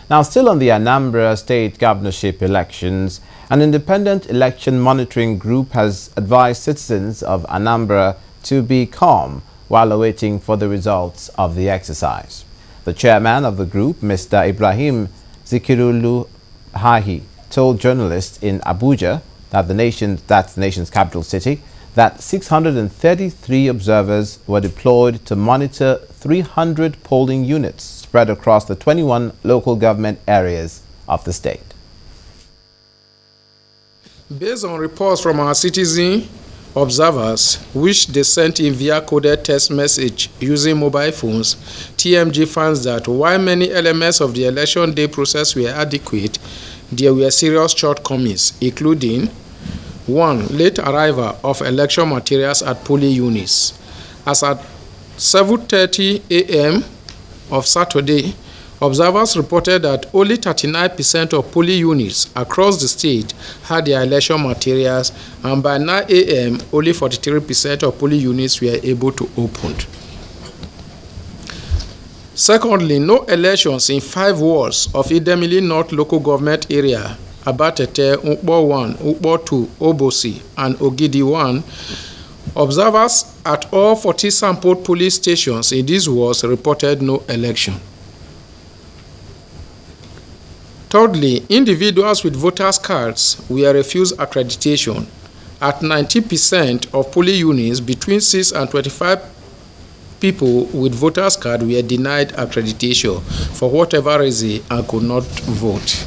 Now, still on the Anambra state governorship elections, an independent election monitoring group has advised citizens of Anambra to be calm while awaiting for the results of the exercise. The chairman of the group, Mr. Ibrahim Zikirulu Hahi, told journalists in Abuja, that's the nation's capital city, that 633 observers were deployed to monitor 300 polling units spread across the 21 local government areas of the state. Based on reports from our citizen observers, which they sent in via coded text message using mobile phones, TMG finds that while many elements of the election day process were adequate, there were serious shortcomings, including 1. Late arrival of election materials at polling units. As at 7:30 a.m. of Saturday, observers reported that only 39% of polling units across the state had their election materials, and by 9 a.m., only 43% of polling units were able to open. Secondly, no elections in 5 wards of Idemili North local government area, Abatete, Ukbo 1, Ukbo 2, Obosi, and Ogidi 1. Observers at all 40 sampled police stations in these wards reported no election. Thirdly, individuals with voters' cards were refused accreditation. At 90% of polling units, between 6 and 25 people with voters' card were denied accreditation for whatever reason and could not vote.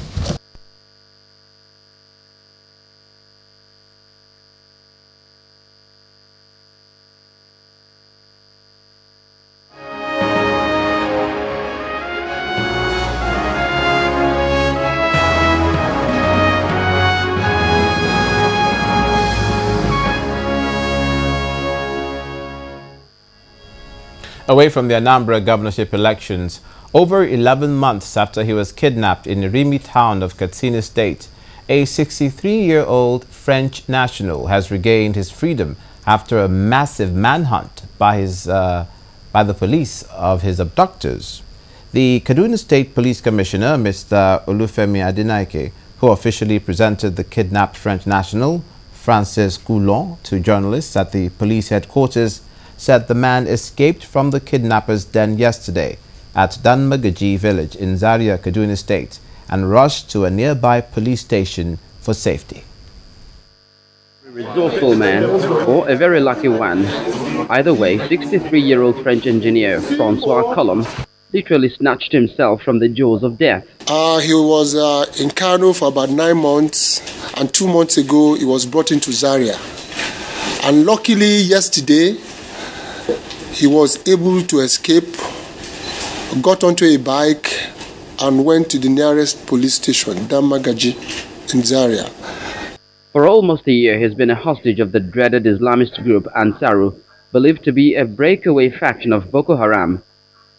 Away from the Anambra governorship elections, over 11 months after he was kidnapped in the Rimi town of Katsina State, a 63-year-old French national has regained his freedom after a massive manhunt by the police of his abductors. The Kaduna State Police Commissioner, Mr. Olufemi Adenaike, who officially presented the kidnapped French national, Francis Coulon, to journalists at the police headquarters, said the man escaped from the kidnappers' den yesterday at Danmagaji village in Zaria, Kaduna State, and rushed to a nearby police station for safety. A resourceful man, or a very lucky one. Either way, 63-year-old French engineer Francois Coulon literally snatched himself from the jaws of death. He was in Kano for about 9 months, and 2 months ago he was brought into Zaria. And luckily yesterday, he was able to escape, got onto a bike, and went to the nearest police station, Danmagaji, in Zaria. For almost a year, he's been a hostage of the dreaded Islamist group Ansaru, believed to be a breakaway faction of Boko Haram.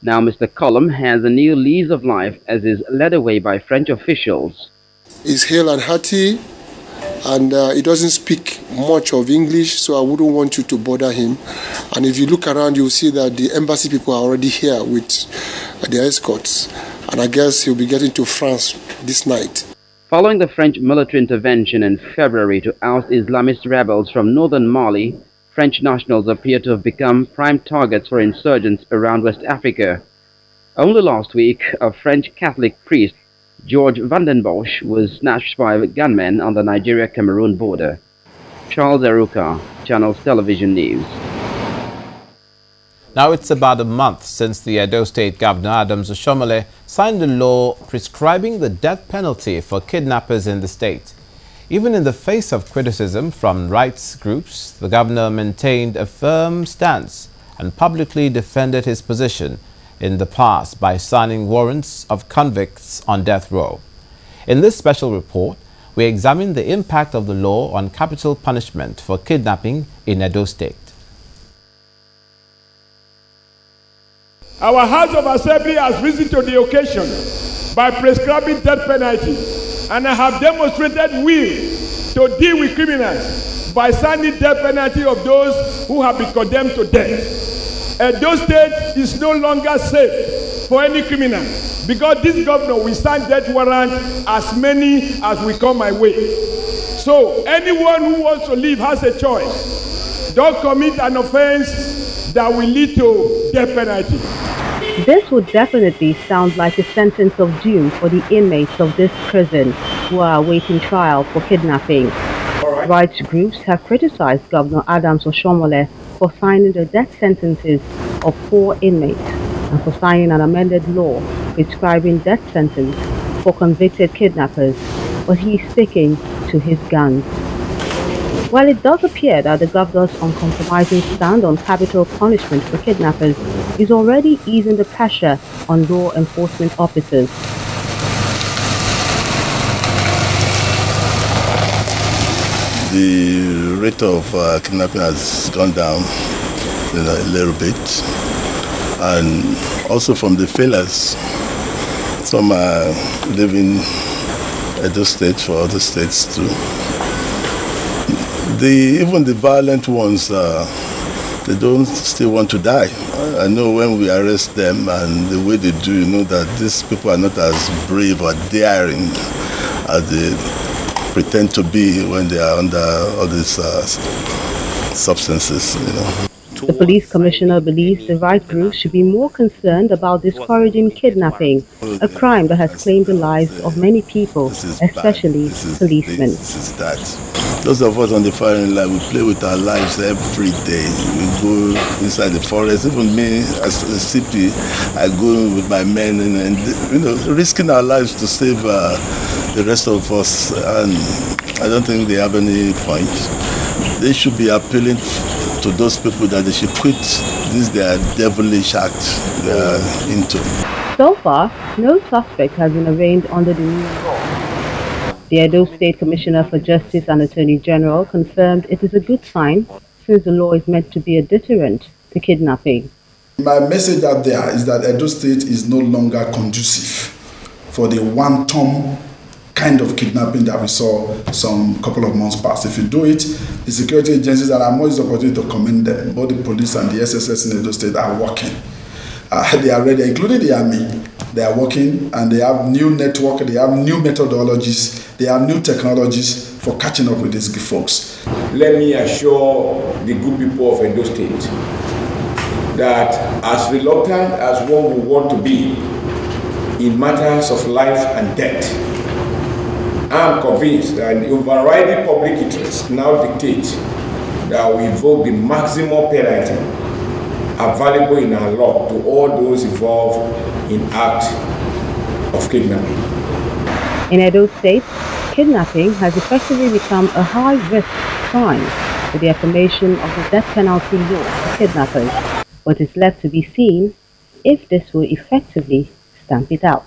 Now Mr. Coulon has a new lease of life as he's led away by French officials. He's hale and hearty, and he doesn't speak much of English, so I wouldn't want you to bother him. And if you look around, you'll see that the embassy people are already here with their escorts. And I guess he'll be getting to France this night. Following the French military intervention in February to oust Islamist rebels from northern Mali, French nationals appear to have become prime targets for insurgents around West Africa. Only last week, a French Catholic priest, George Vandenbosch, was snatched by gunmen on the Nigeria-Cameroon border. Charles Eruka, Channels Television News. Now it's about a month since the Edo State Governor Adams Oshomole signed a law prescribing the death penalty for kidnappers in the state. Even in the face of criticism from rights groups, the governor maintained a firm stance and publicly defended his position in the past by signing warrants of convicts on death row. In this special report, we examine the impact of the law on capital punishment for kidnapping in Edo State. Our House of Assembly has risen to the occasion by prescribing death penalty, and I have demonstrated will to deal with criminals by signing death penalty of those who have been condemned to death. Edo State is no longer safe for any criminal. because this governor will sign death warrant as many as will come my way. So anyone who wants to live has a choice. Don't commit an offense that will lead to death penalty. This would definitely sound like a sentence of doom for the inmates of this prison who are awaiting trial for kidnapping. Rights groups have criticized Governor Adams Oshiomhole for signing the death sentences of 4 inmates and for signing an amended law prescribing death sentence for convicted kidnappers, but he is sticking to his guns. While it does appear that the governor's uncompromising stand on capital punishment for kidnappers is already easing the pressure on law enforcement officers. The rate of kidnapping has gone down a little bit, and also from the failures, some are leaving Edo State for other states too. Even the violent ones, they don't still want to die. I know when we arrest them and the way they do, you know that these people are not as brave or daring as they pretend to be when they are under all these substances, you know. The police commissioner believes the right group should be more concerned about discouraging kidnapping, a crime that has claimed the lives of many people, especially policemen. Those of us on the firing line, we play with our lives every day. We go inside the forest. Even me, as a CP, I go with my men and you know, risking our lives to save the rest of us. And I don't think they have any point. They should be appealing to those people that they should quit this their devilish act they are into. So far, no suspect has been arraigned under the new law. The Edo State Commissioner for Justice and Attorney General confirmed it is a good sign since the law is meant to be a deterrent to kidnapping. My message out there is that Edo State is no longer conducive for the one-time kind of kidnapping that we saw some couple of months past. If you do it, the security agencies, and I'm always opportunity to commend them, both the police and the SSS in Edo State are working. They are ready, including the army. They are working and they have new network, they have new methodologies, they have new technologies for catching up with these folks. Let me assure the good people of Edo State that as reluctant as one would want to be in matters of life and death, I am convinced that the overriding public interest now dictates that we invoke the maximum penalty available in our law to all those involved in act of kidnapping. In Edo State, kidnapping has effectively become a high-risk crime with the affirmation of the death penalty law for kidnappers, but it's left to be seen if this will effectively stamp it out.